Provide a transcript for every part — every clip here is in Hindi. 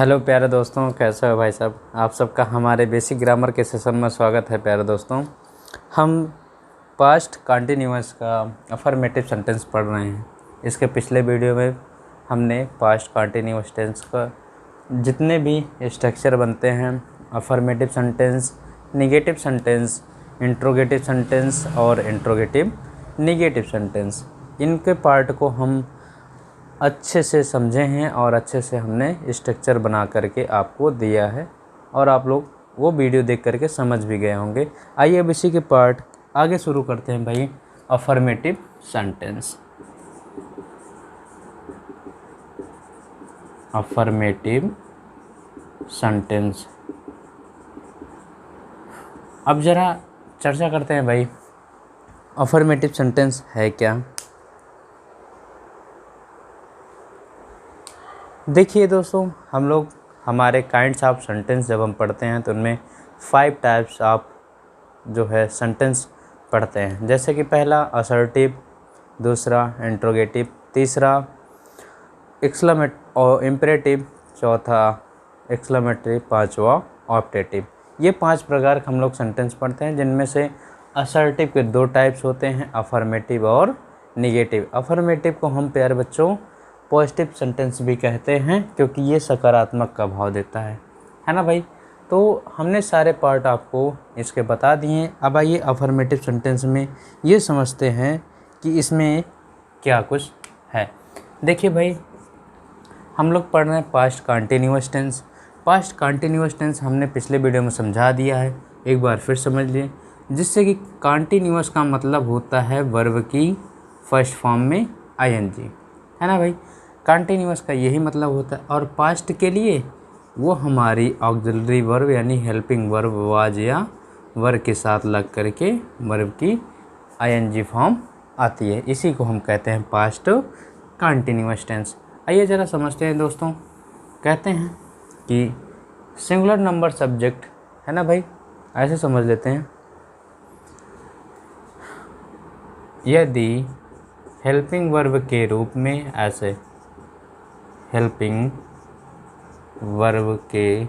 हेलो प्यारे दोस्तों, कैसे हो भाई साहब। आप सबका हमारे बेसिक ग्रामर के सेशन में स्वागत है। प्यारे दोस्तों, हम पास्ट कंटिन्यूअस का अफर्मेटिव सेंटेंस पढ़ रहे हैं। इसके पिछले वीडियो में हमने पास्ट कंटिन्यूअस टेंस का जितने भी स्ट्रक्चर बनते हैं, affirmative sentence, negative sentence, interrogative sentence और इंट्रोगेटिव निगेटिव सेंटेंस, इनके पार्ट को हम अच्छे से समझे हैं और अच्छे से हमने स्ट्रक्चर बना करके आपको दिया है और आप लोग वो वीडियो देख करके समझ भी गए होंगे। आइए अब इसी के पार्ट आगे शुरू करते हैं भाई। Affirmative sentence, affirmative sentence. अब ज़रा चर्चा करते हैं भाई, अफर्मेटिव सेंटेंस है क्या। देखिए दोस्तों, हम लोग हमारे काइंड्स ऑफ सेंटेंस जब हम पढ़ते हैं तो उनमें 5 टाइप्स ऑफ जो है सेंटेंस पढ़ते हैं। जैसे कि पहला असर्टिव, दूसरा इंट्रोगेटिव, तीसरा इम्परेटिव, चौथा एक्सक्लेमेटरी, पांचवा ऑप्टेटिव। ये 5 प्रकार के हम लोग सेंटेंस पढ़ते हैं, जिनमें से असर्टिव के 2 टाइप्स होते हैं, अफर्मेटिव और निगेटिव। अफर्मेटिव को हम प्यारे बच्चों पॉजिटिव सेंटेंस भी कहते हैं, क्योंकि ये सकारात्मक का भाव देता है ना भाई। तो हमने सारे पार्ट आपको इसके बता दिए। अब आइए अफर्मेटिव सेंटेंस में ये समझते हैं कि इसमें क्या कुछ है। देखिए भाई, हम लोग पढ़ रहे हैं past continuous tense. Past continuous tense हमने पिछले वीडियो में समझा दिया है, एक बार फिर समझ लिए। जिससे कि कंटिन्यूअस का मतलब होता है वर्ब की फर्स्ट फॉर्म में आईएनजी, है ना भाई। कंटिन्यूअस का यही मतलब होता है। और पास्ट के लिए वो हमारी ऑक्सिलरी वर्ब यानी हेल्पिंग वर्ब वाज या वर के साथ लग करके वर्ब की आईएनजी फॉर्म आती है। इसी को हम कहते हैं पास्ट कंटिन्यूअस टेंस। आइए ज़रा समझते हैं दोस्तों। कहते हैं कि सिंगुलर नंबर सब्जेक्ट, है ना भाई, ऐसे समझ लेते हैं। यदि हेल्पिंग वर्ब के रूप में, ऐसे हेल्पिंग वर्ब के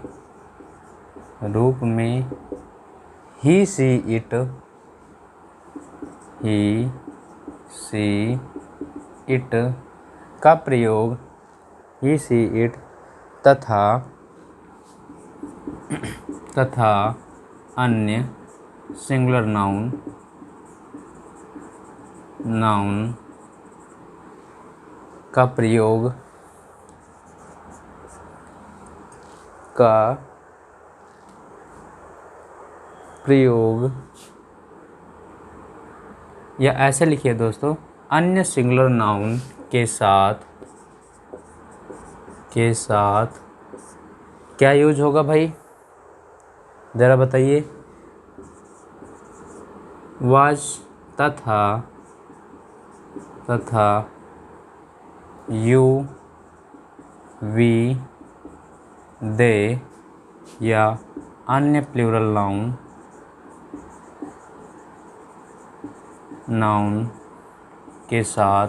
रूप में ही सी इट का प्रयोग, ही सी इट तथा अन्य सिंगुलर नाउन का प्रयोग या ऐसे लिखिए दोस्तों, अन्य सिंगुलर नाउन के साथ क्या यूज होगा भाई, ज़रा बताइए। वाज तथा यू, वी, दे या अन्य प्लूरल नाउन के साथ,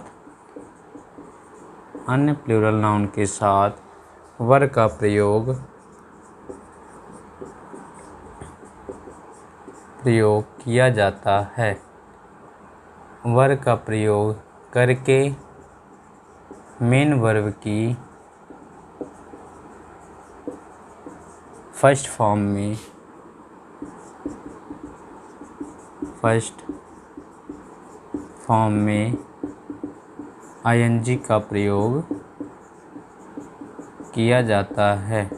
अन्य प्लूरल नाउन के साथ वर का प्रयोग किया जाता है। वर का प्रयोग करके मेन वर्ब की फर्स्ट फॉर्म में आईएनजी का प्रयोग किया जाता है।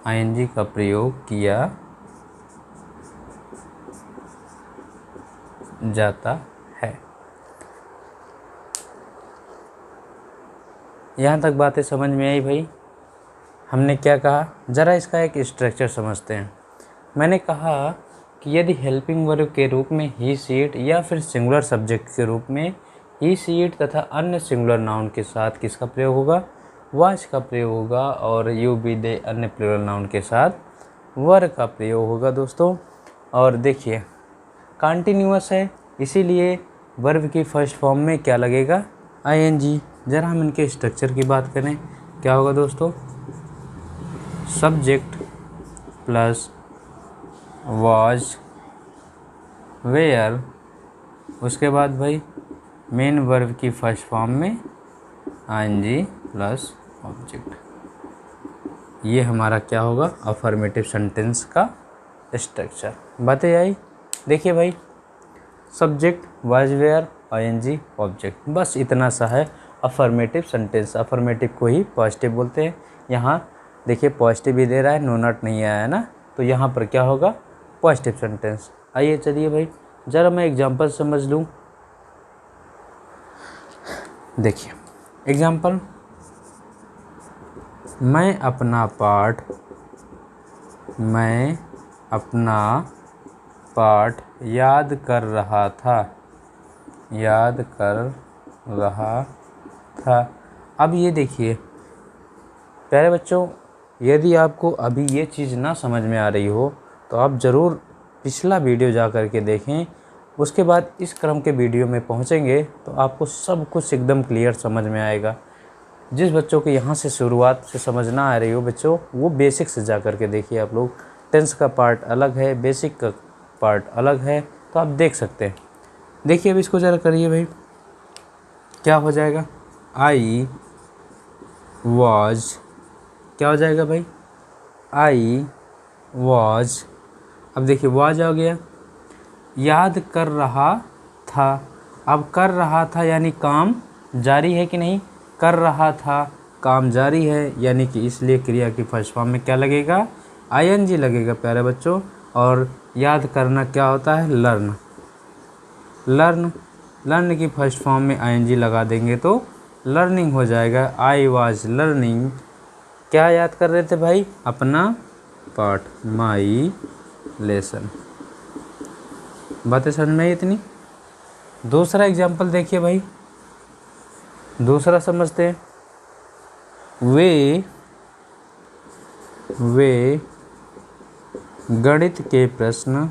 आईएनजी का प्रयोग किया जाता है। यहाँ तक बातें समझ में आई भाई। हमने क्या कहा, ज़रा इसका एक स्ट्रक्चर समझते हैं। मैंने कहा कि यदि हेल्पिंग वर्ब के रूप में ही सी इट या फिर सिंगुलर सब्जेक्ट के रूप में ही सी इट तथा अन्य सिंगुलर नाउन के साथ किसका प्रयोग होगा, वाज का प्रयोग होगा। और यू, बी, दे अन्य प्लूरल नाउन के साथ वर का प्रयोग होगा दोस्तों। और देखिए कंटिन्यूअस है, इसीलिए वर्ब की फर्स्ट फॉर्म में क्या लगेगा, आईएनजी। ज़रा हम इनके स्ट्रक्चर की बात करें, क्या होगा दोस्तों। सब्जेक्ट प्लस वाज वेयर, उसके बाद भाई मेन वर्ब की फर्स्ट फॉर्म में आईएनजी प्लस ऑब्जेक्ट। ये हमारा क्या होगा, अफर्मेटिव सेंटेंस का स्ट्रक्चर। बातें आई। देखिए भाई, subject was were ING object, बस इतना सा है अफर्मेटिव सेंटेंस। अफर्मेटिव को ही पॉजिटिव बोलते हैं। यहाँ देखिए पॉजिटिव भी दे रहा है, नो नॉट नहीं आया है ना, तो यहाँ पर क्या होगा, पॉजिटिव सेंटेंस। आइए चलिए भाई ज़रा मैं एग्जांपल समझ लूँ। देखिए एग्जांपल, मैं अपना पाठ याद कर रहा था। अब ये देखिए प्यारे बच्चों, यदि आपको अभी ये चीज़ ना समझ में आ रही हो तो आप ज़रूर पिछला वीडियो जा कर के देखें। उसके बाद इस क्रम के वीडियो में पहुंचेंगे तो आपको सब कुछ एकदम क्लियर समझ में आएगा। जिस बच्चों को यहाँ से शुरुआत से समझ ना आ रही हो बच्चों, वो बेसिक से जा कर के देखिए। आप लोग टेंस का पार्ट अलग है, बेसिक का पार्ट अलग है, तो आप देख सकते हैं। देखिए अब इसको ज़रा करिए भाई, क्या हो जाएगा, आई वॉज, क्या हो जाएगा भाई, आई वॉज। अब देखिए वॉज आ गया, याद कर रहा था। अब कर रहा था यानी काम जारी है कि नहीं, कर रहा था काम जारी है, यानी कि इसलिए क्रिया की फर्स्ट फॉर्म में क्या लगेगा, आईएनजी लगेगा प्यारे बच्चों। और याद करना क्या होता है, लर्न की फर्स्ट फॉर्म में आईएनजी लगा देंगे तो लर्निंग हो जाएगा। आई वाज लर्निंग, क्या याद कर रहे थे भाई, अपना पाठ, माई लेसन। बातें समझ में आई इतनी। दूसरा एग्जाम्पल देखिए भाई, दूसरा समझते हैं। वे गणित के प्रश्न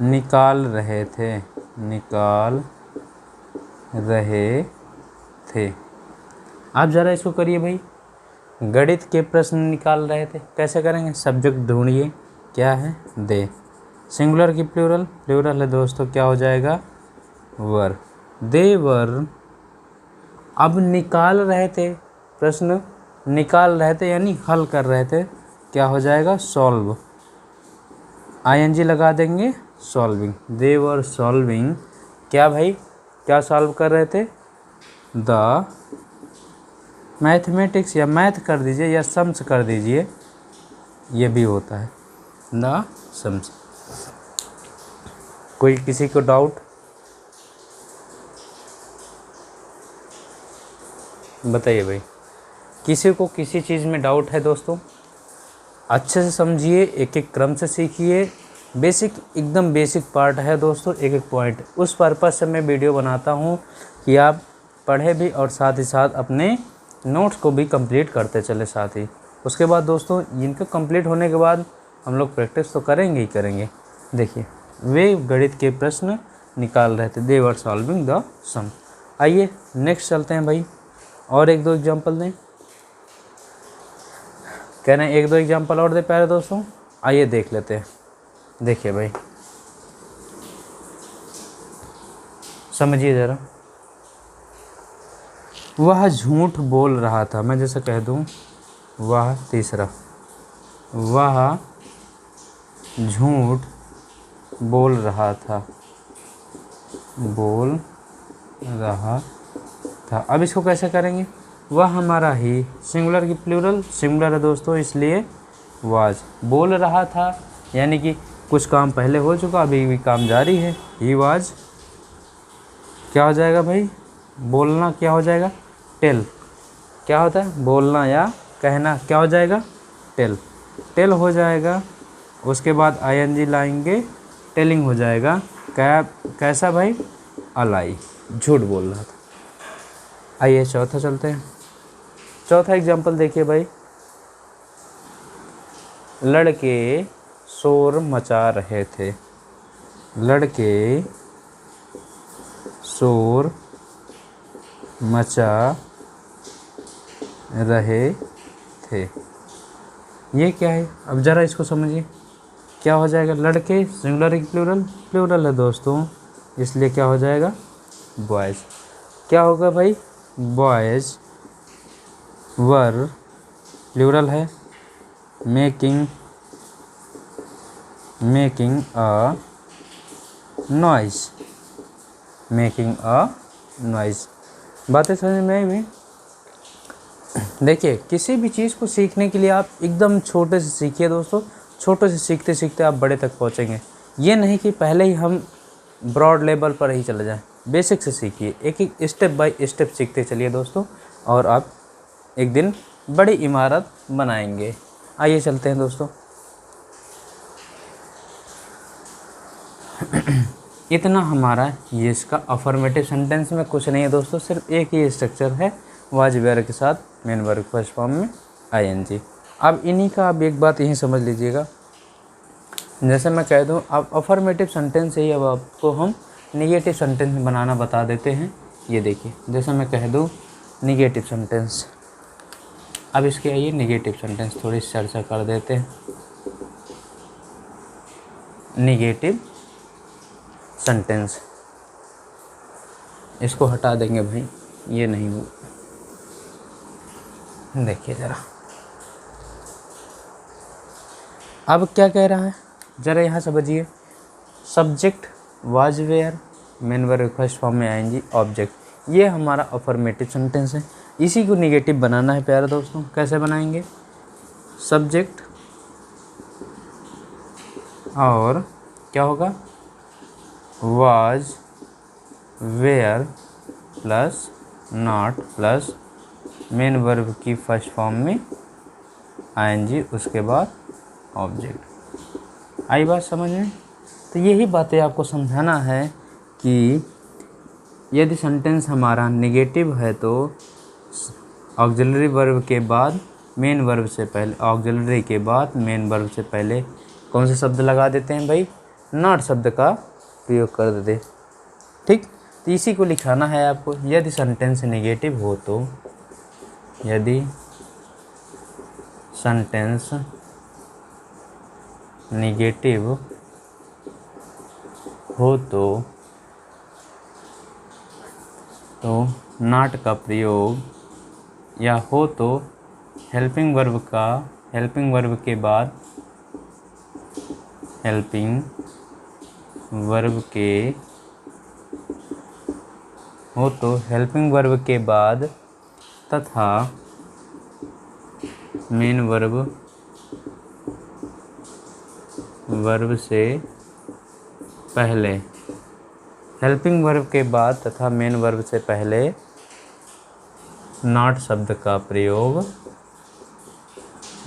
निकाल रहे थे। आप ज़रा इसको करिए भाई, गणित के प्रश्न निकाल रहे थे, कैसे करेंगे, सब्जेक्ट ढूंढिए, क्या है, दे। सिंगुलर की प्लूरल है दोस्तों, क्या हो जाएगा, वर। दे वर। अब निकाल रहे थे, प्रश्न निकाल रहे थे यानी हल कर रहे थे, क्या हो जाएगा, सॉल्व। आईएनजी लगा देंगे, सॉल्विंग। दे वर सॉल्विंग, क्या भाई, क्या सॉल्व कर रहे थे, द मैथमेटिक्स, या मैथ कर दीजिए या सम्स कर दीजिए, ये भी होता है, द सम्स। कोई किसी को डाउट, बताइए भाई, किसी को किसी चीज़ में डाउट है दोस्तों, अच्छे से समझिए, एक एक क्रम से सीखिए। बेसिक एकदम बेसिक पार्ट है दोस्तों, एक एक पॉइंट। उस पर्पज़ से मैं वीडियो बनाता हूँ कि आप पढ़े भी और साथ ही साथ अपने नोट्स को भी कंप्लीट करते चले साथ ही। उसके बाद दोस्तों इनके कंप्लीट होने के बाद हम लोग प्रैक्टिस तो करेंगे ही करेंगे। देखिए वे गणित के प्रश्न निकाल रहे थे, दे वर सॉल्विंग द सम। आइए नेक्स्ट चलते हैं भाई, और एक दो एग्जाम्पल दें, कह रहे हैं एक दो एग्जाम्पल और दे प्यारे दोस्तों। आइए देख लेते हैं। देखिए भाई समझिए ज़रा, वह झूठ बोल रहा था, मैं जैसे कह दूं वह, तीसरा वह झूठ बोल रहा था, अब इसको कैसे करेंगे, वह हमारा ही, सिंगुलर की प्लूरल, सिंगुलर है दोस्तों इसलिए वाज। बोल रहा था यानी कि कुछ काम पहले हो चुका, अभी भी काम जारी है, ही वाज। क्या हो जाएगा भाई, बोलना क्या हो जाएगा, टेल। क्या होता है, बोलना या कहना, क्या हो जाएगा, टेल हो जाएगा। उसके बाद आईएनजी लाएंगे, टेलिंग हो जाएगा। कैसा भाई, अलाई, झूठ बोल रहा था। आइए चौथा चलते हैं। चौथा एग्जाम्पल देखिए भाई, लड़के शोर मचा रहे थे, लड़के शोर मचा रहे थे। ये क्या है, अब ज़रा इसको समझिए। क्या हो जाएगा, लड़के सिंगुलर की प्लूरल, प्लूरल है दोस्तों, इसलिए क्या हो जाएगा बॉयज़। क्या होगा भाई, बॉयज़ वर प्लूरल है, making a noise, making a noise. बातें समझ में आई भी। देखिए किसी भी चीज़ को सीखने के लिए आप एकदम छोटे से सीखिए दोस्तों, छोटे से सीखते सीखते आप बड़े तक पहुंचेंगे। ये नहीं कि पहले ही हम ब्रॉड लेवल पर ही चले जाएं, बेसिक से सीखिए, एक एक स्टेप बाय स्टेप सीखते चलिए दोस्तों, और आप एक दिन बड़ी इमारत बनाएंगे। आइए चलते हैं दोस्तों। इतना हमारा ये इसका अफर्मेटिव सेंटेंस में कुछ नहीं है दोस्तों, सिर्फ एक ही स्ट्रक्चर है, वाज वेयर के साथ मेन वर्ब फर्स्ट फॉर्म में आईएनजी। अब इन्हीं का आप एक बात यही समझ लीजिएगा, जैसे मैं कह दूं अब अफर्मेटिव सेंटेंस से ही अब आपको हम निगेटिव सेंटेंस बनाना बता देते हैं। ये देखिए, जैसे मैं कह दूं निगेटिव सेंटेंस, अब इसके आइए निगेटिव सेंटेंस थोड़ी चर्चा कर देते हैं। निगेटिव सेंटेंस, इसको हटा देंगे भाई, ये नहीं हो। देखिए ज़रा, अब क्या कह रहा है, ज़रा यहाँ समझिए। Subject was were, main verb first form में आएंगी ऑब्जेक्ट, ये हमारा अफर्मेटिव सेंटेंस है। इसी को निगेटिव बनाना है प्यारे दोस्तों। कैसे बनाएंगे, सब्जेक्ट और क्या होगा, was were plus not plus main verb की फर्स्ट फॉर्म में आईएनजी, उसके बाद ऑब्जेक्ट। आई बात समझ में। तो यही बातें आपको समझाना है कि यदि सेंटेंस हमारा नेगेटिव है तो ऑक्सिलरी वर्ब के बाद मेन वर्ब से पहले, ऑक्सिलरी के बाद मेन वर्ब से पहले कौन सा शब्द लगा देते हैं भाई, नॉट शब्द का प्रयोग कर देते। ठीक, तो इसी को लिखाना है आपको। यदि सेंटेंस नेगेटिव हो तो, यदि सेंटेंस नेगेटिव हो तो नॉट का प्रयोग, या हो तो हेल्पिंग वर्ब का, हेल्पिंग वर्ब के बाद, हेल्पिंग वर्ब के हो तो हेल्पिंग वर्ब के बाद तथा मेन वर्ब से पहले, हेल्पिंग वर्ब के बाद तथा मेन वर्ब से पहले नॉट शब्द का प्रयोग,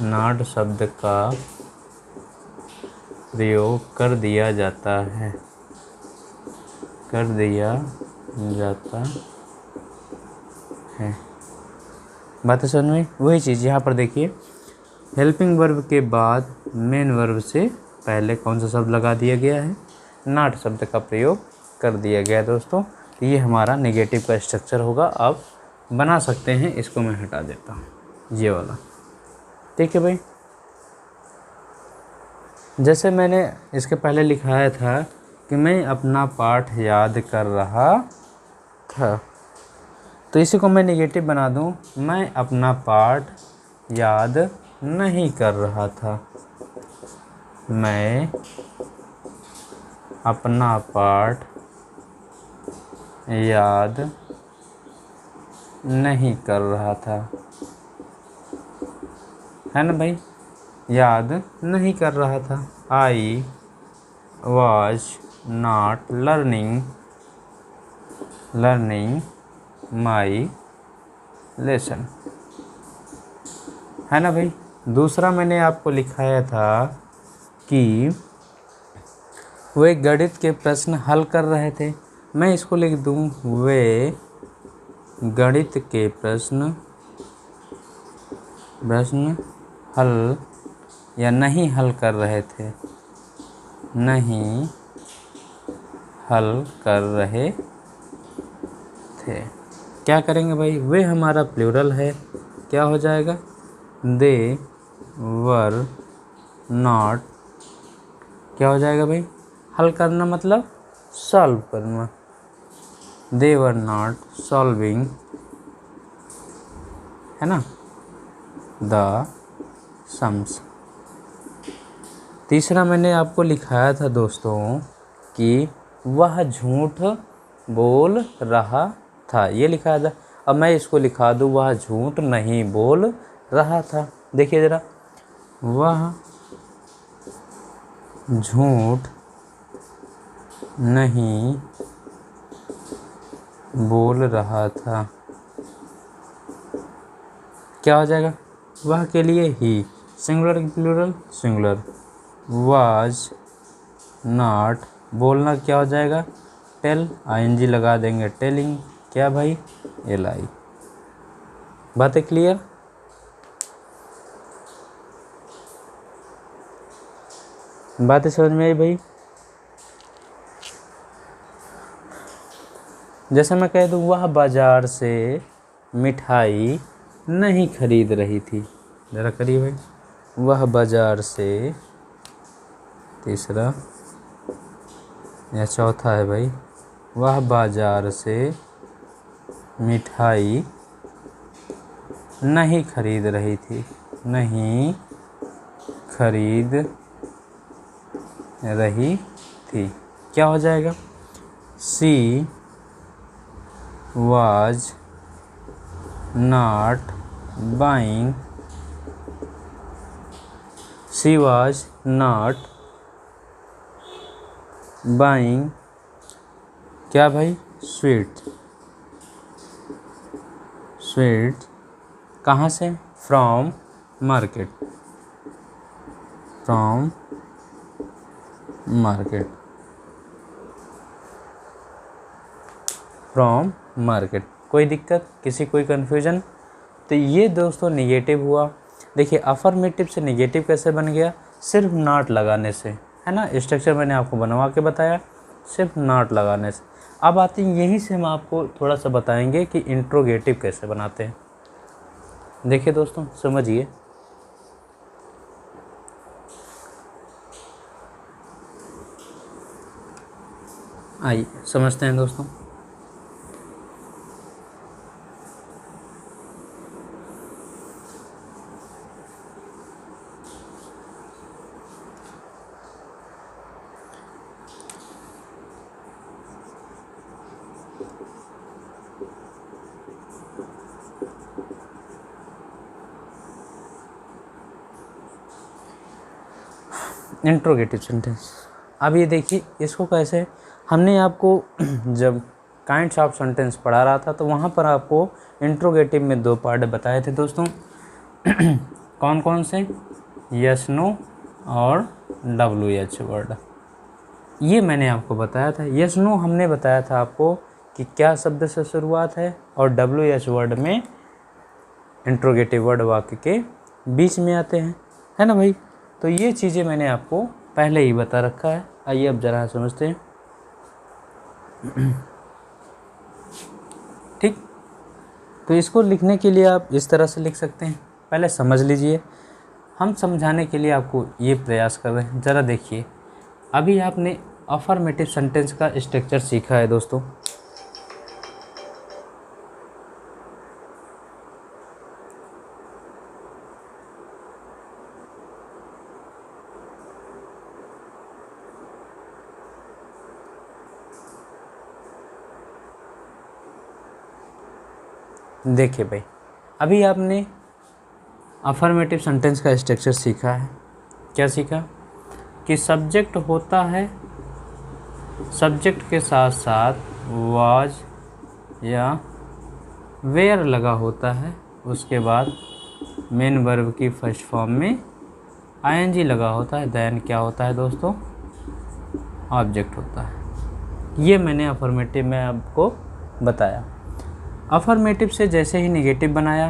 नॉट शब्द का प्रयोग कर दिया जाता है, कर दिया जाता है। बात समझ में। वही चीज़ यहाँ पर देखिए, हेल्पिंग वर्ब के बाद मेन वर्ब से पहले कौन सा शब्द लगा दिया गया है, नॉट शब्द का प्रयोग कर दिया गया है दोस्तों। तो ये हमारा नेगेटिव का स्ट्रक्चर होगा, आप बना सकते हैं। इसको मैं हटा देता हूँ, ये वाला। ठीक है भाई, जैसे मैंने इसके पहले लिखाया था कि मैं अपना पाठ याद कर रहा था, तो इसी को मैं नेगेटिव बना दूं, मैं अपना पाठ याद नहीं कर रहा था, मैं अपना पाठ याद नहीं कर रहा था, है ना भाई, याद नहीं कर रहा था। I was not learning my lesson, है ना भाई। दूसरा मैंने आपको लिखाया था कि वे गणित के प्रश्न हल कर रहे थे, मैं इसको लिख दूं, वे गणित के प्रश्न हल या नहीं हल कर रहे थे, नहीं हल कर रहे थे। क्या करेंगे भाई, वे हमारा प्लूरल है, क्या हो जाएगा, दे वर नॉट, क्या हो जाएगा भाई, हल करना मतलब सॉल्व करना, दे वर नॉट सॉल्विंग, है ना, द सम्स। तीसरा मैंने आपको लिखाया था दोस्तों कि वह झूठ बोल रहा था, ये लिखाया था। अब मैं इसको लिखा दूँ, वह झूठ नहीं बोल रहा था। देखिए ज़रा, वह झूठ नहीं बोल रहा था, क्या हो जाएगा, वह के लिए ही, सिंगुलर की प्लूरल सिंगुलर, वाज नॉट, बोलना क्या हो जाएगा, टेल, आईएनजी लगा देंगे, टेलिंग, क्या भाई, एल-आई। बातें क्लियर? बातें समझ में आई भाई? जैसे मैं कह दूँ, वह बाजार से मिठाई नहीं खरीद रही थी, ज़रा करिए भाई, वह बाजार से, तीसरा या चौथा है भाई, वह बाजार से मिठाई नहीं खरीद रही थी, नहीं खरीद रही थी, क्या हो जाएगा, she was not buying, she was not buying, क्या भाई, स्वीट, स्वीट कहाँ से, from market, from market, from market. कोई दिक्कत, किसी कोई कन्फ्यूजन? तो ये दोस्तों निगेटिव हुआ। देखिए अफर्मेटिव से निगेटिव कैसे बन गया, सिर्फ नॉट लगाने से, है ना, स्ट्रक्चर मैंने आपको बनवा के बताया, सिर्फ नॉट लगाने से। अब आते हैं, यहीं से हम आपको थोड़ा सा बताएंगे कि इंट्रोगेटिव कैसे बनाते हैं। देखिए दोस्तों समझिए, आइए समझते हैं दोस्तों। इंट्रोगेटिव सेंटेंस, अब ये देखिए इसको कैसे, हमने आपको जब काइंड्स ऑफ सेंटेंस पढ़ा रहा था तो वहाँ पर आपको इंट्रोगेटिव में 2 पार्ट बताए थे दोस्तों। कौन कौन से, यस नो और WH वर्ड, ये मैंने आपको बताया था। यस नो हमने बताया था आपको कि क्या शब्द से शुरुआत है, और WH वर्ड में इंट्रोगेटिव वर्ड वाक्य के बीच में आते हैं, है ना भाई। तो ये चीज़ें मैंने आपको पहले ही बता रखा है। आइए अब ज़रा समझते हैं। ठीक, तो इसको लिखने के लिए आप इस तरह से लिख सकते हैं, पहले समझ लीजिए, हम समझाने के लिए आपको ये प्रयास कर रहे हैं। ज़रा देखिए, अभी आपने अफर्मेटिव सेंटेंस का स्ट्रक्चर सीखा है दोस्तों। देखिए भाई, अभी आपने अफर्मेटिव सेंटेंस का स्ट्रक्चर सीखा है। क्या सीखा कि सब्जेक्ट होता है, सब्जेक्ट के साथ साथ वाज या वेयर लगा होता है, उसके बाद मेन वर्ब की फर्स्ट फॉर्म में आईएनजी लगा होता है, देन क्या होता है दोस्तों, ऑब्जेक्ट होता है। ये मैंने अफर्मेटिव में आपको बताया। अफर्मेटिव से जैसे ही निगेटिव बनाया,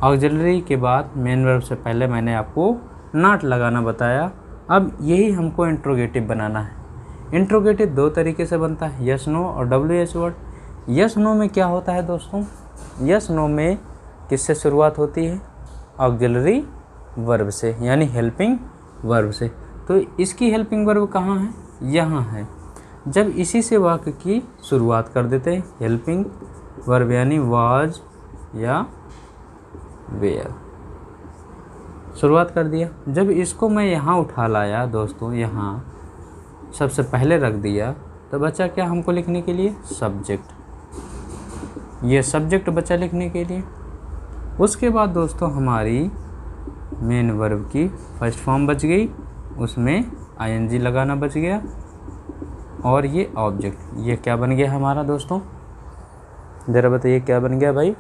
ऑक्सिलरी के बाद मेन वर्ब से पहले मैंने आपको नॉट लगाना बताया। अब यही हमको इंट्रोगेटिव बनाना है। इंट्रोगेटिव 2 तरीके से बनता है, यस नो और WH वर्ड। यस नो में क्या होता है दोस्तों, यस नो में किससे शुरुआत होती है? ऑक्सिलरी वर्ब से, यानी हेल्पिंग वर्ब से। तो इसकी हेल्पिंग वर्ब कहाँ है? यहाँ है। जब इसी से वाक्य की शुरुआत कर देते हैं, हेल्पिंग वर्ब यानी वाज या वेयर, शुरुआत कर दिया। जब इसको मैं यहाँ उठा लाया दोस्तों, यहाँ सबसे पहले रख दिया, तो बचा क्या हमको लिखने के लिए? सब्जेक्ट। ये सब्जेक्ट बचा लिखने के लिए। उसके बाद दोस्तों हमारी मेन वर्ब की फर्स्ट फॉर्म बच गई, उसमें आईएनजी लगाना बच गया, और ये ऑब्जेक्ट, ये क्या बन गया हमारा दोस्तों? ज़रा बताइए क्या बन गया भाई?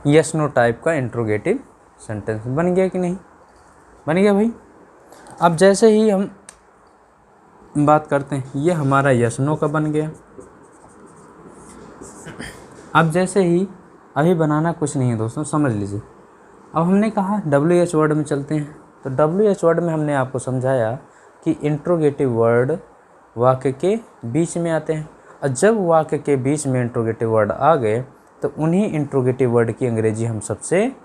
यस नो टाइप का इंट्रोगेटिव सेंटेंस बन गया कि नहीं? बन गया भाई। अब जैसे ही हम बात करते हैं, ये हमारा यस नो का बन गया। अब जैसे ही अभी बनाना कुछ नहीं है दोस्तों, समझ लीजिए। अब हमने कहा WH वर्ड में चलते हैं, तो WH वर्ड में हमने आपको समझाया कि इंट्रोगेटिव वर्ड वाक्य के बीच में आते हैं, और जब वाक्य के बीच में इंट्रोगेटिव वर्ड आ गए तो उन्हीं इंट्रोगेटिव वर्ड की अंग्रेजी हम सबसे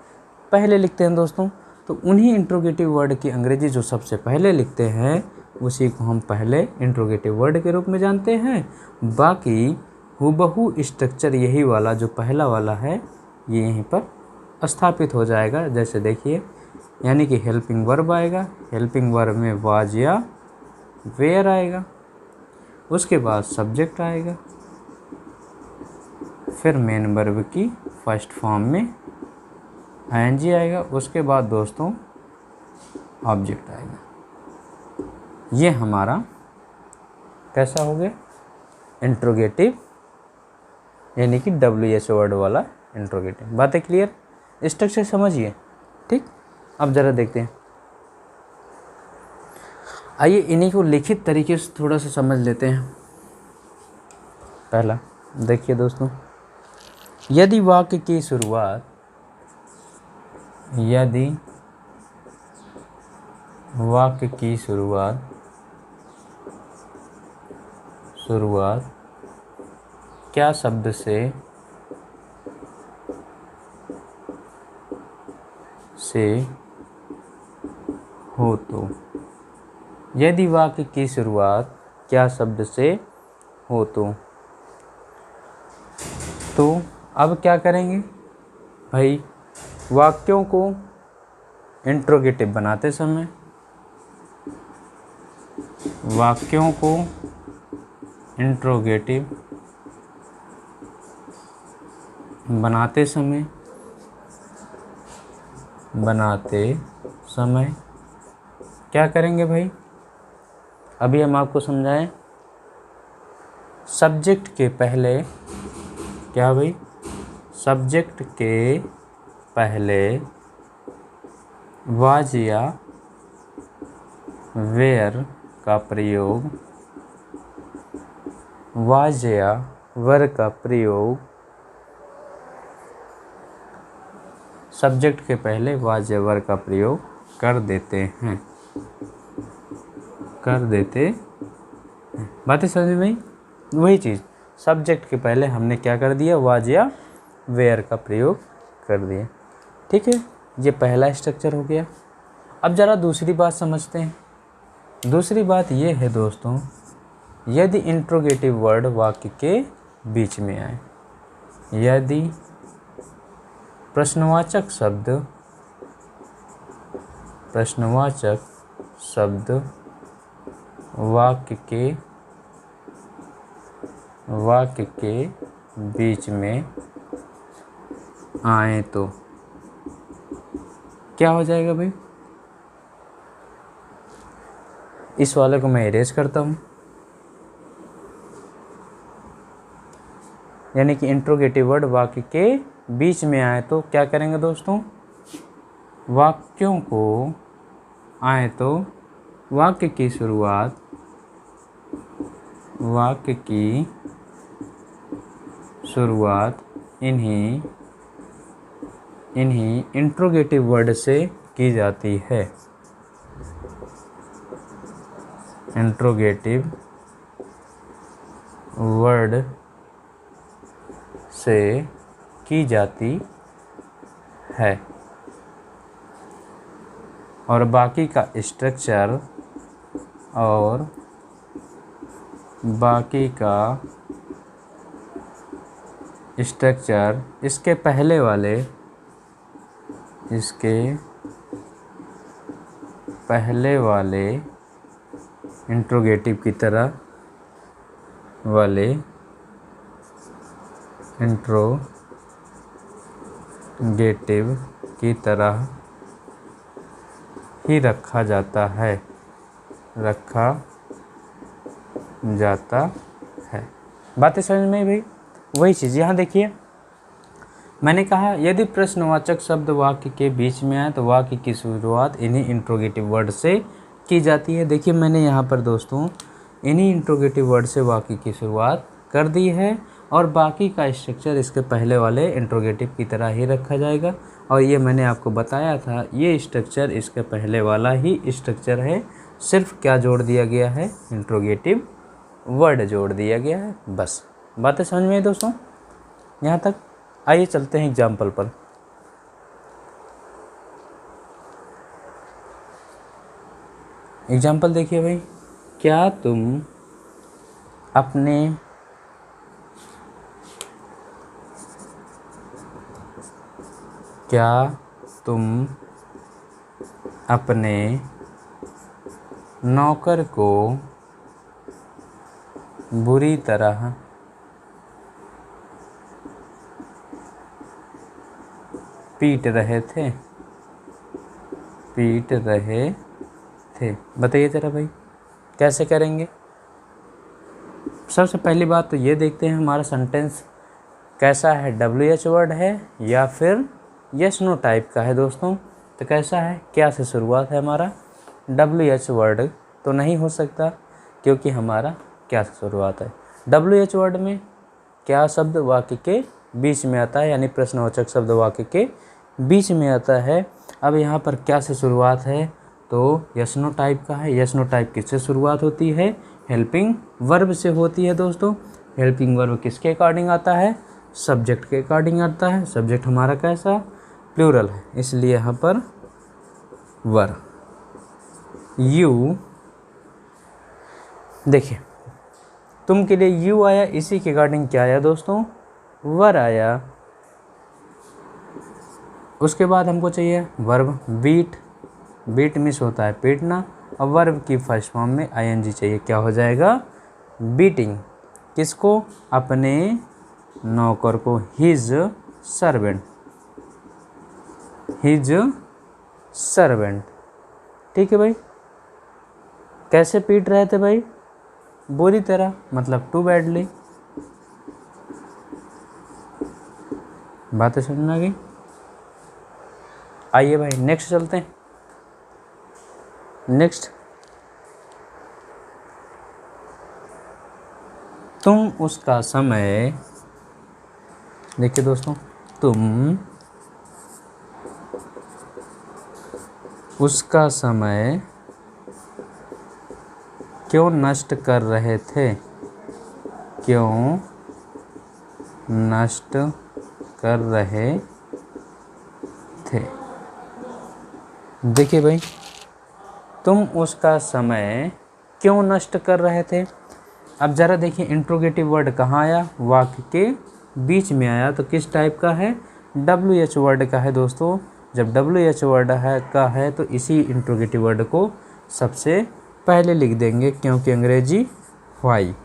पहले लिखते हैं दोस्तों। तो उन्हीं इंट्रोगेटिव वर्ड की अंग्रेजी जो सबसे पहले लिखते हैं, उसी को हम पहले इंट्रोगेटिव वर्ड के रूप में जानते हैं। बाकी हूबहू स्ट्रक्चर यही वाला जो पहला वाला है, ये यहीं पर स्थापित हो जाएगा। जैसे देखिए, यानी कि हेल्पिंग वर्ब आएगा, हेल्पिंग वर्ब में वाज या वेयर आएगा, उसके बाद सब्जेक्ट आएगा, फिर मेन वर्ब की फर्स्ट फॉर्म में आईएनजी आएगा, उसके बाद दोस्तों ऑब्जेक्ट आएगा। ये हमारा कैसा हो गया? इंट्रोगेटिव, यानी कि WH वर्ड वाला इंट्रोगेटिव। बातें क्लियर? स्ट्रक्चर समझिए, ठीक। अब ज़रा देखते हैं, आइए इन्हीं को लिखित तरीके से थोड़ा सा समझ लेते हैं। पहला देखिए दोस्तों, यदि वाक्य की शुरुआत, यदि वाक्य की शुरुआत क्या शब्द से हो, तो यदि वाक्य की शुरुआत क्या शब्द से हो, तो अब क्या करेंगे भाई? वाक्यों को इंट्रोगेटिव बनाते समय, वाक्यों को इंट्रोगेटिव बनाते समय क्या करेंगे भाई? अभी हम आपको समझाएं। सब्जेक्ट के पहले क्या भाई? सब्जेक्ट के पहले वाज या वेयर का प्रयोग, वाज या वर का प्रयोग, सब्जेक्ट के पहले वाज या वर का प्रयोग कर देते हैं। बातें समझ में? वही चीज़, सब्जेक्ट के पहले हमने क्या कर दिया? वाज या वेयर का प्रयोग कर दिया। ठीक है, ये पहला स्ट्रक्चर हो गया। अब ज़रा दूसरी बात समझते हैं। दूसरी बात ये है दोस्तों, यदि इंट्रोगेटिव वर्ड वाक्य के बीच में आए, यदि प्रश्नवाचक शब्द वाक्य के बीच में आए तो क्या हो जाएगा भाई? इस वाले को मैं इरेज करता हूँ, यानी कि इंट्रोगेटिव वर्ड वाक्य के बीच में आए तो क्या करेंगे दोस्तों? वाक्यों को आए तो वाक्य की शुरुआत, इन्हीं इंट्रोगेटिव वर्ड से की जाती है। इंट्रोगेटिव वर्ड से की जाती है। और बाकी का स्ट्रक्चर इसके पहले वाले इंट्रोगेटिव की तरह ही रखा जाता है। बातें समझ में भाई? वही चीज़ यहाँ देखिए, मैंने कहा यदि प्रश्नवाचक शब्द वाक्य के बीच में आए तो वाक्य की शुरुआत इन्हीं इंट्रोगेटिव वर्ड से की जाती है। देखिए मैंने यहाँ पर दोस्तों इन्हीं इंट्रोगेटिव वर्ड से वाक्य की शुरुआत कर दी है और बाकी का स्ट्रक्चर इसके पहले वाले इंट्रोगेटिव की तरह ही रखा जाएगा। और ये मैंने आपको बताया था, ये स्ट्रक्चर इसके पहले वाला ही स्ट्रक्चर है, सिर्फ क्या जोड़ दिया गया है, इंट्रोगेटिव वर्ड जोड़ दिया गया है। बस बातें समझ में आई दोस्तों यहाँ तक? आइए चलते हैं एग्जाम्पल पर। एग्जाम्पल देखिए भाई, क्या तुम अपने नौकर को बुरी तरह पीट रहे थे। बताइए जरा भाई कैसे करेंगे? सबसे पहली बात तो ये देखते हैं हमारा सेंटेंस कैसा है, WH वर्ड है या फिर यस नो टाइप का है दोस्तों। तो कैसा है, क्या से शुरुआत है हमारा, WH वर्ड तो नहीं हो सकता क्योंकि हमारा क्या से शुरुआत है। WH वर्ड में क्या शब्द वाक्य के बीच में आता है, यानी प्रश्नवाचक शब्द वाक्य के बीच में आता है। अब यहाँ पर क्या से शुरुआत है तो यस नो टाइप का है। यस नो टाइप किससे शुरुआत होती है, हेल्पिंग वर्ब से होती है दोस्तों। हेल्पिंग वर्ब किसके अकॉर्डिंग आता है, सब्जेक्ट के अकॉर्डिंग आता है। सब्जेक्ट हमारा कैसा, प्लूरल है, इसलिए यहाँ पर वर। यू देखिए तुम के लिए यू आया, इसी के अकॉर्डिंग क्या आया दोस्तों, वर आया। उसके बाद हमको चाहिए वर्ब बीट मिस होता है पीटना, और वर्ब की फर्स्ट फॉर्म में ING चाहिए, क्या हो जाएगा, बीटिंग। किसको, अपने नौकर को, हिज सर्वेंट। ठीक है भाई, कैसे पीट रहे थे भाई, बुरी तरह, मतलब टू बैडली। बातें समझ में आ गई? आइए भाई नेक्स्ट चलते हैं। नेक्स्ट, तुम उसका समय, देखिए दोस्तों, तुम उसका समय क्यों नष्ट कर रहे थे, देखिए भाई, तुम उसका समय क्यों नष्ट कर रहे थे। अब ज़रा देखिए इंट्रोगेटिव वर्ड कहाँ आया, वाक्य के बीच में आया, तो किस टाइप का है, WH वर्ड का है दोस्तों। जब WH वर्ड का है तो इसी इंट्रोगेटिव वर्ड को सबसे पहले लिख देंगे, क्योंकि अंग्रेजी वाई।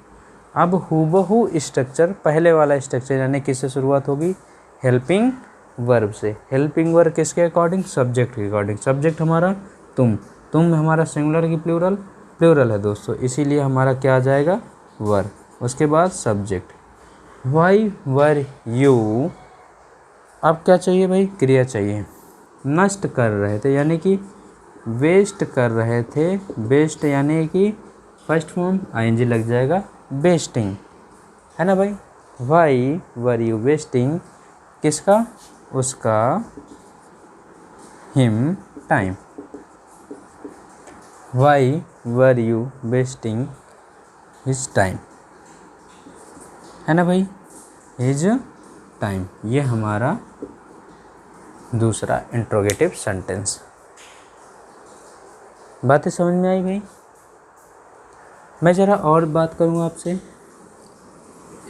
अब हूबहू स्ट्रक्चर, पहले वाला स्ट्रक्चर यानी किससे शुरुआत होगी, हेल्पिंग वर्ब से। हेल्पिंग वर्ब किसके अकॉर्डिंग, सब्जेक्ट के अकॉर्डिंग। सब्जेक्ट हमारा तुम हमारा सिंगुलर की प्लूरल है दोस्तों, इसीलिए हमारा क्या आ जाएगा, वर। उसके बाद सब्जेक्ट, वाई वर यू। अब क्या चाहिए भाई, क्रिया चाहिए। नष्ट कर रहे थे यानी कि वेस्ट कर रहे थे, वेस्ट यानी कि फर्स्ट फॉर्म ING लग जाएगा, वेस्टिंग, है ना भाई। वाई वर यू वेस्टिंग, किसका, उसका, him time. Why were you wasting his time, है ना भाई, हिज टाइम। ये हमारा दूसरा इंट्रोगेटिव सेंटेंस। बातें समझ में आई भाई? मैं ज़रा और बात करूँ आपसे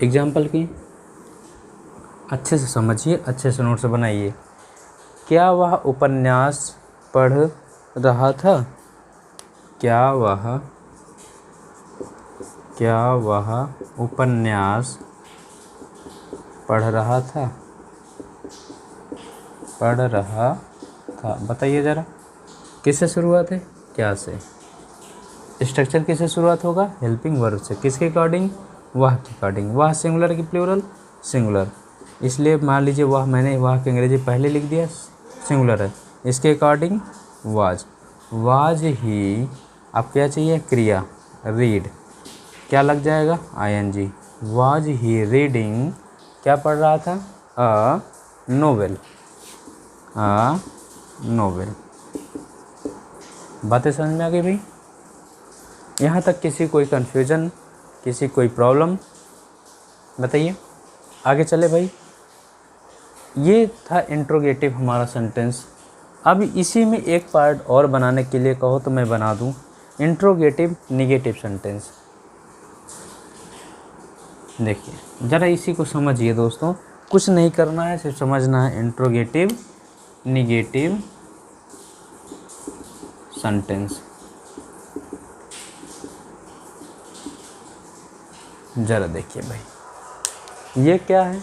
एग्जाम्पल की, अच्छे से समझिए, अच्छे से नोट्स बनाइए। क्या वह उपन्यास पढ़ रहा था? क्या वह उपन्यास पढ़ रहा था? पढ़ रहा था, बताइए ज़रा। किससे शुरुआत है? क्या से? स्ट्रक्चर किससे शुरुआत होगा? हेल्पिंग वर्ब से। किसके अकॉर्डिंग? वह के अकॉर्डिंग। वह सिंगुलर की प्लूरल? सिंगुलर। इसलिए मान लीजिए वह, मैंने वह की अंग्रेजी पहले लिख दिया, सिंगुलर है। इसके अकॉर्डिंग वाज ही। अब क्या चाहिए? क्रिया, रीड। क्या लग जाएगा? ING। वाज ही रीडिंग, क्या पढ़ रहा था? अ नोवेल। बातें समझ में आ गई भाई? यहाँ तक किसी कोई कन्फ्यूजन, किसी कोई प्रॉब्लम? बताइए, आगे चले भाई। ये था इंट्रोगेटिव हमारा सेंटेंस। अब इसी में एक पार्ट और बनाने के लिए कहो तो मैं बना दूँ, इंट्रोगेटिव निगेटिव सेंटेंस। देखिए ज़रा इसी को समझिए दोस्तों, कुछ नहीं करना है, सिर्फ समझना है इंट्रोगेटिव निगेटिव सेंटेंस। ज़रा देखिए भाई, ये क्या है?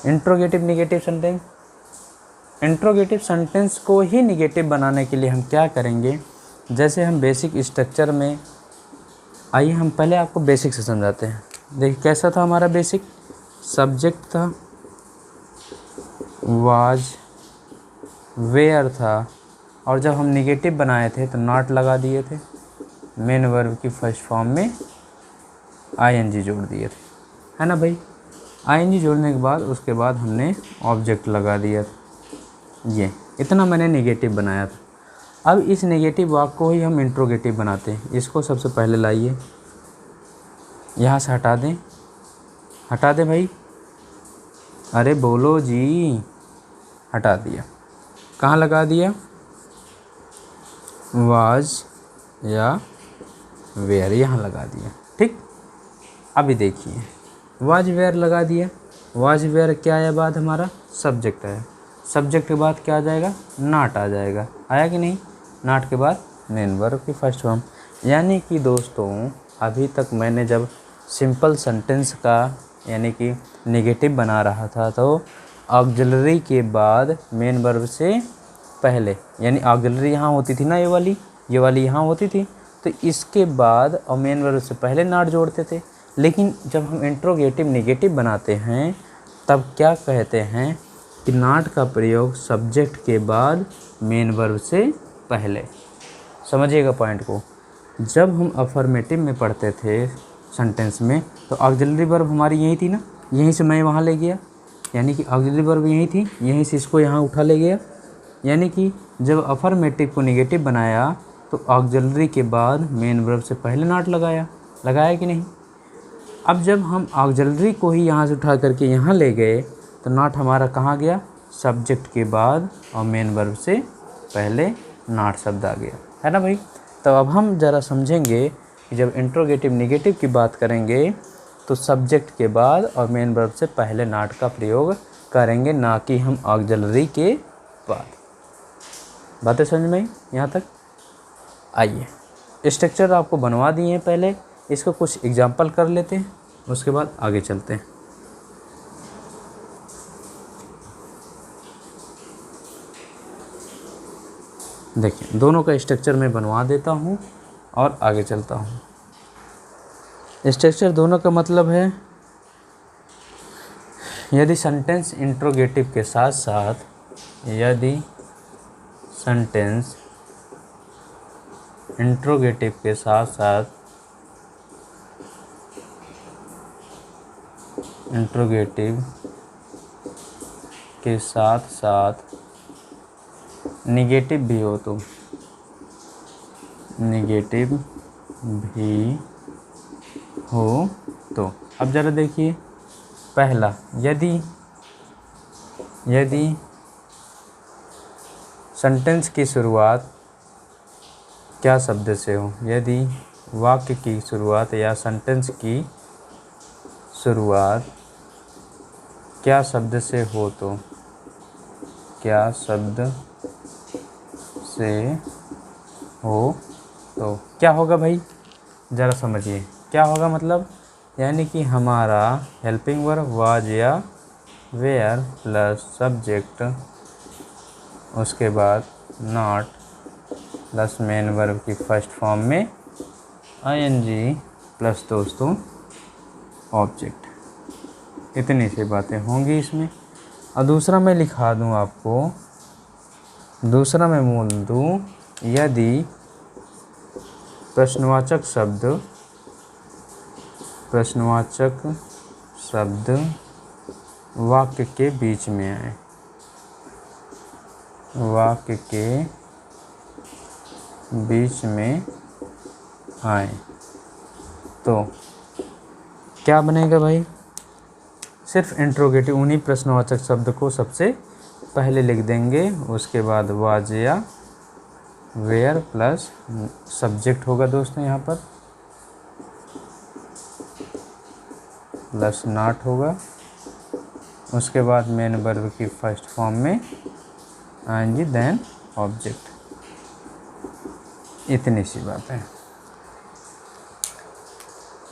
Interrogative negative sentence. Interrogative sentence को ही निगेटिव बनाने के लिए हम क्या करेंगे, जैसे हम बेसिक स्ट्रक्चर में, आइए हम पहले आपको बेसिक से समझाते हैं। देखिए कैसा था हमारा बेसिक। सब्जेक्ट था, वाज, वेयर था, और जब हम निगेटिव बनाए थे तो नॉट लगा दिए थे। मेन वर्ब की फर्स्ट फॉर्म में ING जोड़ दिए थे, है ना भाई? ING जोड़ने के बाद उसके बाद हमने ऑब्जेक्ट लगा दिया था। ये इतना मैंने निगेटिव बनाया था। अब इस नेगेटिव वाक्य को ही हम इंट्रोगेटिव बनाते हैं। इसको सबसे पहले लाइए, यहाँ से हटा दें भाई। अरे बोलो जी। हटा दिया। कहाँ लगा दिया? वाज या वेयर, यहाँ लगा दिया। ठीक, अभी देखिए, वाज वेयर लगा दिया। वाज वेयर क्या आया बाद? हमारा सब्जेक्ट है। सब्जेक्ट के बाद क्या आ जाएगा? नॉट आ जाएगा। आया कि नहीं? नॉट के बाद मेन वर्ब की फर्स्ट फॉर्म। यानी कि दोस्तों अभी तक मैंने जब सिंपल सेंटेंस का यानी कि नेगेटिव बना रहा था तो ऑक्सिलरी के बाद मेन वर्ब से पहले, यानी ऑक्सिलरी यहाँ होती थी ना, ये वाली यहाँ होती थी, तो इसके बाद और मेन वर्ब से पहले नॉट जोड़ते थे। लेकिन जब हम इंट्रोगेटिव नेगेटिव बनाते हैं तब क्या कहते हैं कि नॉट का प्रयोग सब्जेक्ट के बाद मेन वर्ब से पहले। समझिएगा पॉइंट को। जब हम अफर्मेटिव में पढ़ते थे सेंटेंस में तो ऑक्सिलरी वर्ब हमारी यही थी ना, यहीं से मैं वहाँ ले गया, यानी कि ऑक्सिलरी वर्ब यही थी, यहीं से इसको यहाँ उठा ले गया। यानी कि जब अफर्मेटिव को नेगेटिव बनाया तो ऑक्सिलरी के बाद मेन वर्ब से पहले नॉट लगाया कि नहीं? अब जब हम ऑक्सिलरी को ही यहाँ से उठा करके यहाँ ले गए तो नॉट हमारा कहाँ गया? सब्जेक्ट के बाद और मेन वर्ब से पहले नॉट शब्द आ गया, है ना भाई? तो अब हम ज़रा समझेंगे कि जब इंट्रोगेटिव नेगेटिव की बात करेंगे तो सब्जेक्ट के बाद और मेन वर्ब से पहले नॉट का प्रयोग करेंगे, ना कि हम ऑक्सिलरी के बाद। बातें समझ में आई यहाँ तक? आइए स्ट्रक्चर आपको बनवा दिए हैं, पहले इसको कुछ एग्जांपल कर लेते हैं, उसके बाद आगे चलते हैं। देखिए दोनों का स्ट्रक्चर मैं बनवा देता हूँ और आगे चलता हूँ। स्ट्रक्चर दोनों का मतलब है, यदि सेंटेंस इंट्रोगेटिव के साथ साथ, यदि सेंटेंस इंट्रोगेटिव के साथ साथ निगेटिव भी हो तो अब ज़रा देखिए, पहला यदि यदि सेंटेंस की शुरुआत क्या शब्द से हो, यदि वाक्य की शुरुआत या सेंटेंस की शुरुआत क्या शब्द से हो तो, क्या शब्द से हो तो क्या होगा भाई, ज़रा समझिए क्या होगा। मतलब यानी कि हमारा हेल्पिंग वर्ब वाज या वेयर प्लस सब्जेक्ट, उसके बाद नॉट प्लस मेन वर्ब की फर्स्ट फॉर्म में आईएनजी प्लस दोस्तों ऑब्जेक्ट, इतनी सी बातें होंगी इसमें। और दूसरा मैं लिखा दूं आपको, दूसरा मैं बोल दूं, यदि प्रश्नवाचक शब्द वाक्य के बीच में आए, वाक्य के बीच में आए तो क्या बनेगा भाई, सिर्फ इंट्रोगेटिव उन्हीं प्रश्नवाचक शब्द को सबसे पहले लिख देंगे, उसके बाद वाज या वेयर प्लस सब्जेक्ट होगा दोस्तों, यहाँ पर प्लस नॉट होगा, उसके बाद मेन वर्ब की फर्स्ट फॉर्म में आएंगी देन ऑब्जेक्ट, इतनी सी बात है।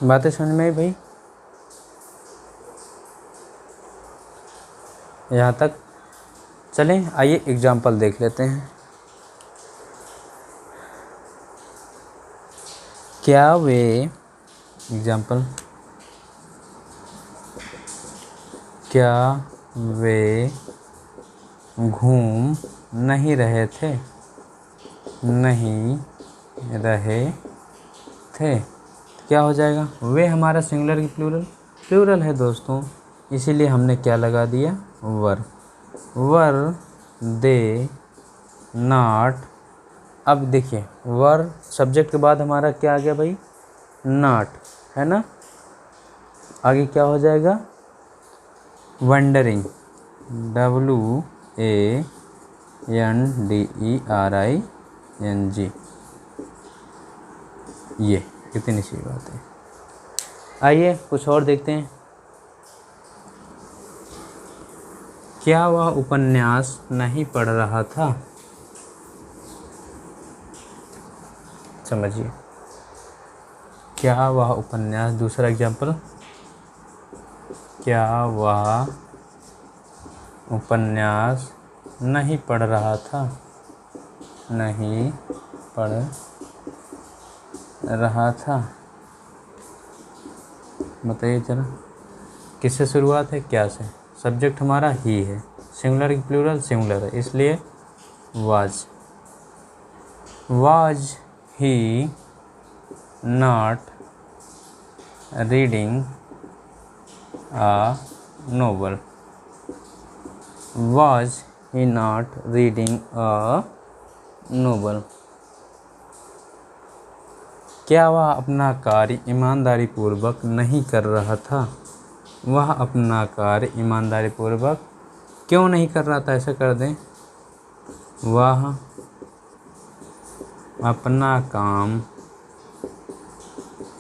बातें समझ में आई भाई, यहाँ तक। चलें आइए एग्जाम्पल देख लेते हैं। क्या वे, एग्जाम्पल, क्या वे घूम नहीं रहे थे, नहीं रहे थे, क्या हो जाएगा, वे हमारा सिंगुलर की प्लूरल है दोस्तों, इसीलिए हमने क्या लगा दिया, वर, दे नॉट। अब देखिए वर सब्जेक्ट के बाद हमारा क्या आ गया भाई, नॉट, है ना। आगे क्या हो जाएगा, वंडरिंग, WANDERING, ये कितनी सी बात है। आइए कुछ और देखते हैं। क्या वह उपन्यास नहीं पढ़ रहा था, समझिए, क्या वह उपन्यास, दूसरा एग्जाम्पल, क्या वह उपन्यास नहीं पढ़ रहा था, नहीं पढ़ रहा था, बताइए जरा किससे शुरुआत है, क्या से, सब्जेक्ट हमारा ही है, सिंगुलर की प्लूरल सिंगुलर है, इसलिए was he not reading a novel, was he not reading a novel, क्या वह अपना कार्य ईमानदारी पूर्वक नहीं कर रहा था, वह अपना कार्य ईमानदारी पूर्वक क्यों नहीं कर रहा था, ऐसा कर दें, वह अपना काम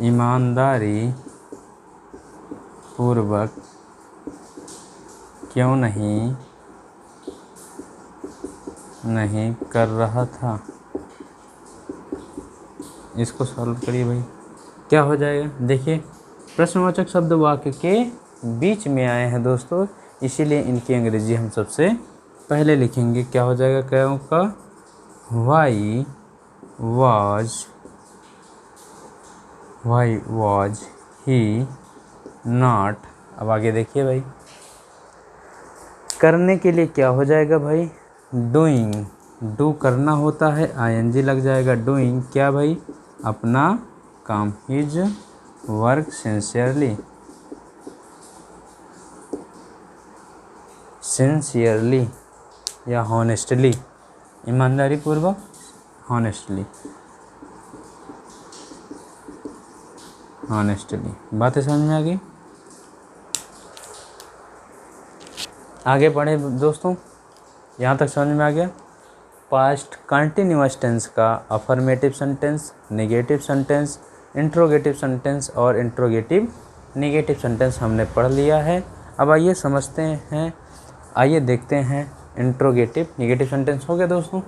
ईमानदारी पूर्वक क्यों नहीं कर रहा था। इसको सॉल्व करिए भाई, क्या हो जाएगा, देखिए प्रश्नवाचक शब्द वाक्य के बीच में आए हैं दोस्तों, इसीलिए इनकी अंग्रेजी हम सबसे पहले लिखेंगे। क्या हो जाएगा, क्या का, वाई वाज ही नॉट। अब आगे देखिए भाई, करने के लिए क्या हो जाएगा भाई, डूइंग, डू करना होता है, आईएनजी लग जाएगा, डूइंग क्या भाई, अपना काम, हिज वर्क सिंसियरली या हॉनेस्टली, ईमानदारी पूर्वक, हॉनेस्टली, बातें समझ में आ गई। आगे बढ़े दोस्तों, यहाँ तक समझ में आ गया। पास्ट कंटिन्यूअस टेंस का affirmative sentence, negative sentence, interrogative sentence और इंट्रोगेटिव नेगेटिव सेंटेंस हमने पढ़ लिया है। अब आइए समझते हैं, आइए देखते हैं इंट्रोगेटिव नेगेटिव सेंटेंस हो गया दोस्तों।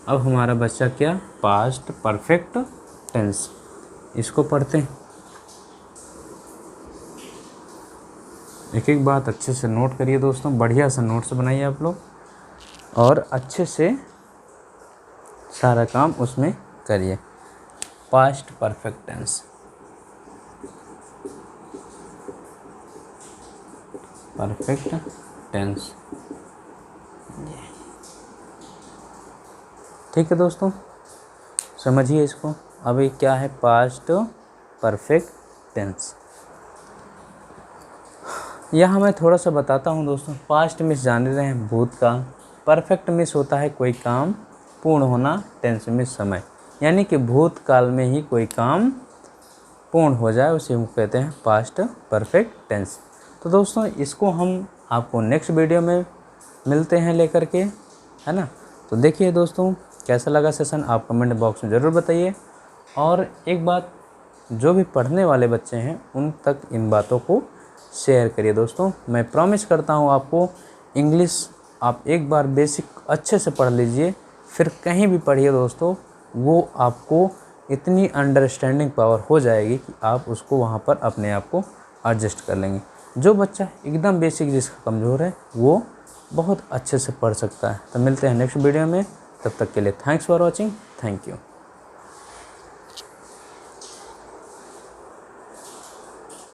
अब हमारा बच्चा क्या, पास्ट परफेक्ट टेंस, इसको पढ़ते हैं। एक एक बात अच्छे से नोट करिए दोस्तों, बढ़िया सा नोट्स बनाइए आप लोग और अच्छे से सारा काम उसमें करिए। Past perfect tense, perfect tense, ठीक है दोस्तों, समझिए इसको। अभी क्या है पास्ट परफेक्ट टेंस, यहाँ मैं थोड़ा सा बताता हूँ दोस्तों। पास्ट मिस जान रहे हैं भूतकाल, परफेक्ट मिस होता है कोई काम पूर्ण होना, टेंस मिस समय, यानी कि भूतकाल में ही कोई काम पूर्ण हो जाए उसे हम कहते हैं पास्ट परफेक्ट टेंस। तो दोस्तों इसको हम आपको नेक्स्ट वीडियो में मिलते हैं लेकर के, है ना। तो देखिए दोस्तों कैसा लगा सेशन, आप कमेंट बॉक्स में ज़रूर बताइए। और एक बात, जो भी पढ़ने वाले बच्चे हैं उन तक इन बातों को शेयर करिए दोस्तों। मैं प्रॉमिस करता हूँ आपको, इंग्लिश आप एक बार बेसिक अच्छे से पढ़ लीजिए, फिर कहीं भी पढ़िए दोस्तों, वो आपको इतनी अंडरस्टैंडिंग पावर हो जाएगी कि आप उसको वहाँ पर अपने आप को एडजस्ट कर लेंगे। जो बच्चा एकदम बेसिक जिसका कमज़ोर है वो बहुत अच्छे से पढ़ सकता है। तो मिलते हैं नेक्स्ट वीडियो में, तब तक के लिए thanks for watching, thank you.